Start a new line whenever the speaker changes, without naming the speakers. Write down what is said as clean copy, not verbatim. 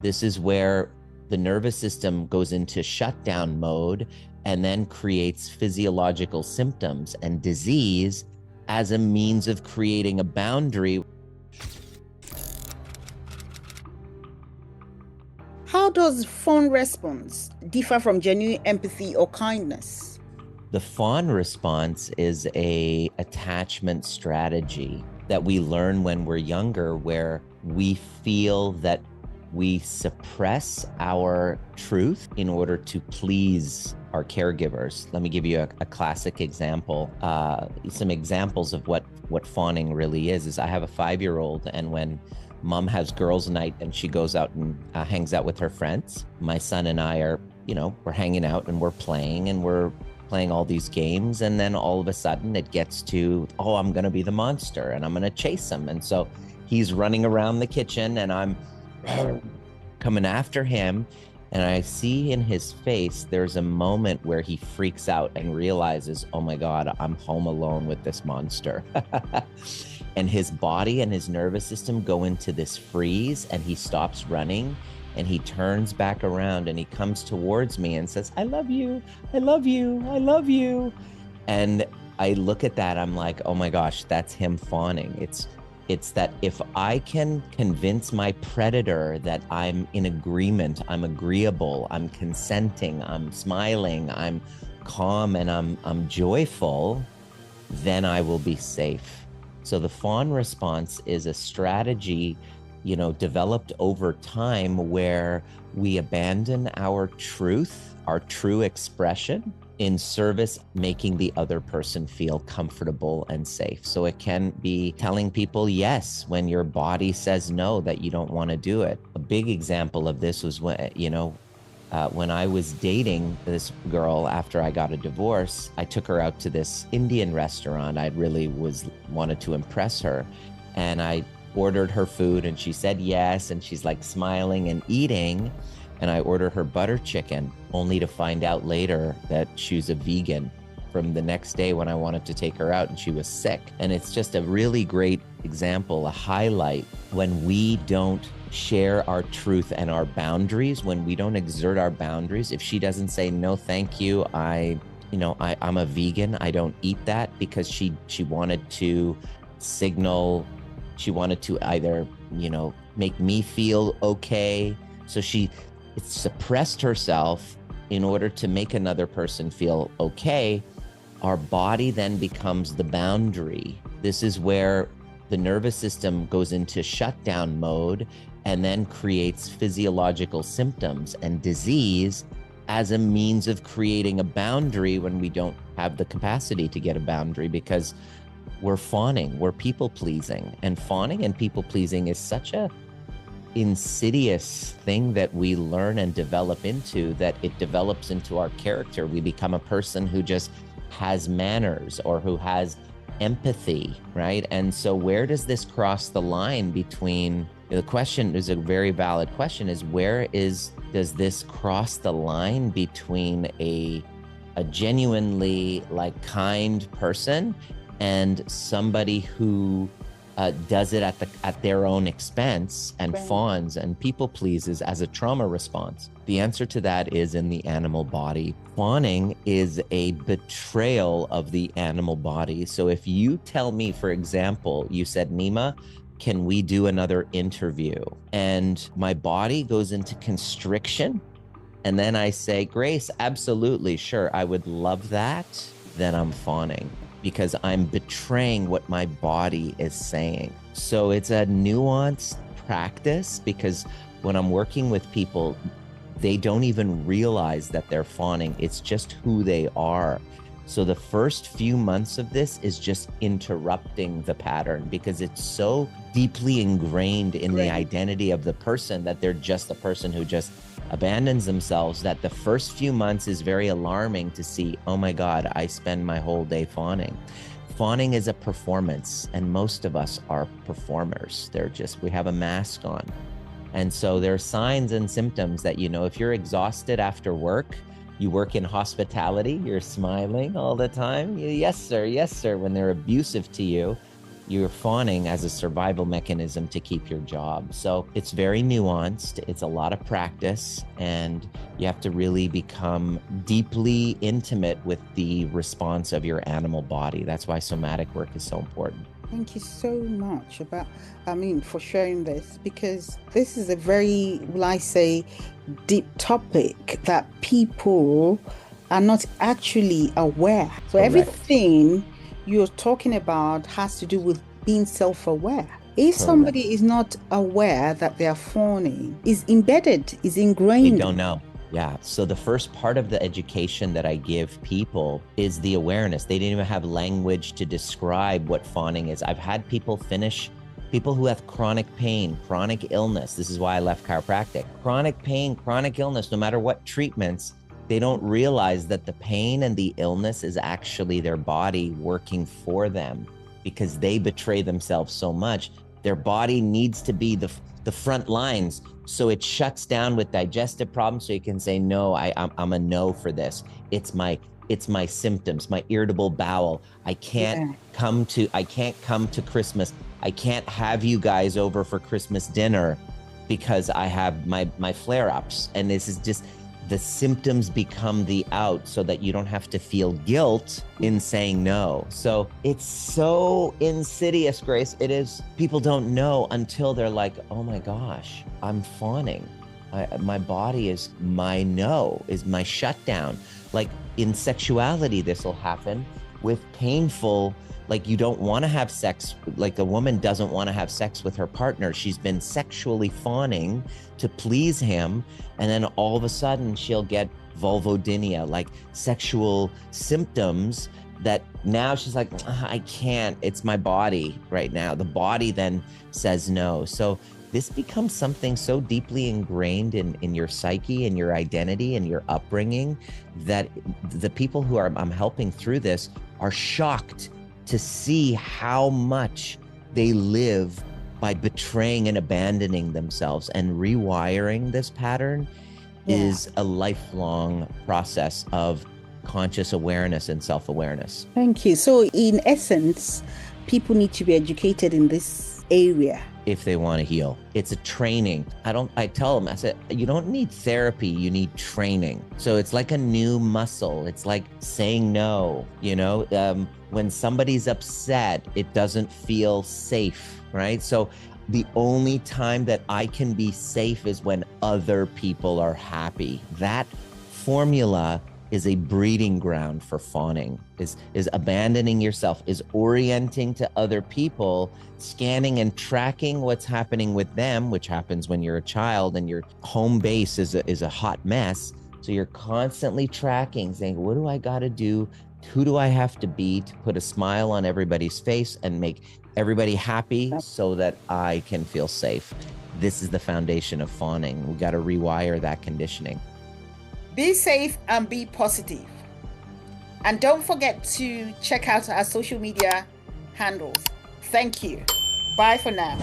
This is where the nervous system goes into shutdown mode and then creates physiological symptoms and disease as a means of creating a boundary.
How does fawn response differ from genuine empathy or kindness?
The fawn response is a attachment strategy that we learn when we're younger, where we feel that we suppress our truth in order to please our caregivers. Let me give you a classic example. Some examples of what fawning really is I have a 5-year-old, and when mom has girls' night and she goes out and hangs out with her friends, my son and I are, we're hanging out and we're playing all these games, and then all of a sudden it gets to, oh, I'm gonna be the monster and I'm gonna chase him. And so he's running around the kitchen and I'm coming after him, and I see in his face there's a moment where he freaks out and realizes, oh my God, I'm home alone with this monster. And his body and his nervous system go into this freeze, and he stops running and he turns back around and he comes towards me and says, I love you, I love you, I love you. And I look at that, I'm like, oh my gosh, that's him fawning. It's that if I can convince my predator that I'm in agreement, I'm agreeable, I'm consenting, I'm smiling, I'm calm, and I'm joyful, then I will be safe. So the fawn response is a strategy, developed over time, where we abandon our truth, our true expression, in service making the other person feel comfortable and safe. So it can be telling people yes when your body says no, that you don't want to do it. A big example of this was when I was dating this girl after I got a divorce. I took her out to this Indian restaurant. I really wanted to impress her, and I ordered her food and she said yes, and she's like smiling and eating. And I ordered her butter chicken, only to find out later that she's a vegan from the next day when I wanted to take her out and she was sick. And it's just a really great example, a highlight, when we don't share our truth and our boundaries, when we don't exert our boundaries. If she doesn't say, no, thank you, I'm a vegan, I don't eat that, because she wanted to signal, she wanted to either, make me feel okay. So she suppressed herself in order to make another person feel okay. Our body then becomes the boundary. This is where the nervous system goes into shutdown mode and then creates physiological symptoms and disease as a means of creating a boundary when we don't have the capacity to get a boundary, because we're fawning, we're people pleasing. And fawning and people pleasing is such a insidious thing that we learn and develop into, that it develops into our character. We become a person who just has manners or who has empathy, right? And so where does this cross the line between, the question is a very valid question, is does this cross the line between a genuinely kind person and somebody who does it at their own expense and
Right.
fawns and people pleases as a trauma response? The answer to that is in the animal body. Fawning is a betrayal of the animal body. So if you tell me, for example, you said, Nima, can we do another interview? And my body goes into constriction, and then I say, Grace, absolutely, sure, I would love that. Then I'm fawning, because I'm betraying what my body is saying. So it's a nuanced practice, because when I'm working with people, they don't even realize that they're fawning. It's just who they are. So the first few months of this is just interrupting the pattern, because it's so deeply ingrained in the identity of the person that they're just the person who just abandons themselves, that the first few months is very alarming to see, oh my God, I spend my whole day fawning. Fawning is a performance, and most of us are performers. We have a mask on. And so there are signs and symptoms that, if you're exhausted after work, you work in hospitality, you're smiling all the time. Yes, sir. Yes, sir. When they're abusive to you, you're fawning as a survival mechanism to keep your job. So it's very nuanced. It's a lot of practice, and you have to really become deeply intimate with the response of your animal body. That's why somatic work is so important.
Thank you so much for sharing this, because this is a very, will I say, deep topic that people are not actually aware. So
Correct.
everything you're talking about has to do with being self-aware. If somebody is not aware that they are fawning, is embedded, is ingrained.
They don't know. Yeah. So the first part of the education that I give people is the awareness. They didn't even have language to describe what fawning is. I've had people who have chronic pain, chronic illness. This is why I left chiropractic. Chronic pain, chronic illness, no matter what treatments, they don't realize that the pain and the illness is actually their body working for them, because they betray themselves so much. Their body needs to be the front lines, so it shuts down with digestive problems, so you can say, no, I'm a no for this. It's my symptoms, my irritable bowel. I can't come to Christmas. I can't have you guys over for Christmas dinner because I have my flare-ups. And this is just, the symptoms become the out, so that you don't have to feel guilt in saying no. So it's so insidious, Grace. It is. People don't know until they're like, oh my gosh, I'm fawning. My body is my no, is my shutdown. Like in sexuality, this will happen with painful, like you don't want to have sex, like a woman doesn't want to have sex with her partner. She's been sexually fawning to please him. And then all of a sudden she'll get vulvodynia, like sexual symptoms that now she's like, I can't, it's my body right now. The body then says no. So this becomes something so deeply ingrained in your psyche and your identity and your upbringing that the people who I'm helping through this are shocked to see how much they live by betraying and abandoning themselves. And rewiring this pattern is a lifelong process of conscious awareness and self-awareness.
Thank you. So in essence, people need to be educated in this area
if they want to heal. It's a training. I tell them, I said, you don't need therapy, you need training. So it's like a new muscle. It's like saying no, when somebody's upset, it doesn't feel safe, right? So the only time that I can be safe is when other people are happy. That formula is a breeding ground for fawning, is abandoning yourself, is orienting to other people, scanning and tracking what's happening with them, which happens when you're a child and your home base is a hot mess. So you're constantly tracking, saying, what do I got to do? Who do I have to be to put a smile on everybody's face and make everybody happy so that I can feel safe? This is the foundation of fawning. We got to rewire that conditioning.
Be safe and be positive. And don't forget to check out our social media handles. Thank you. Bye for now.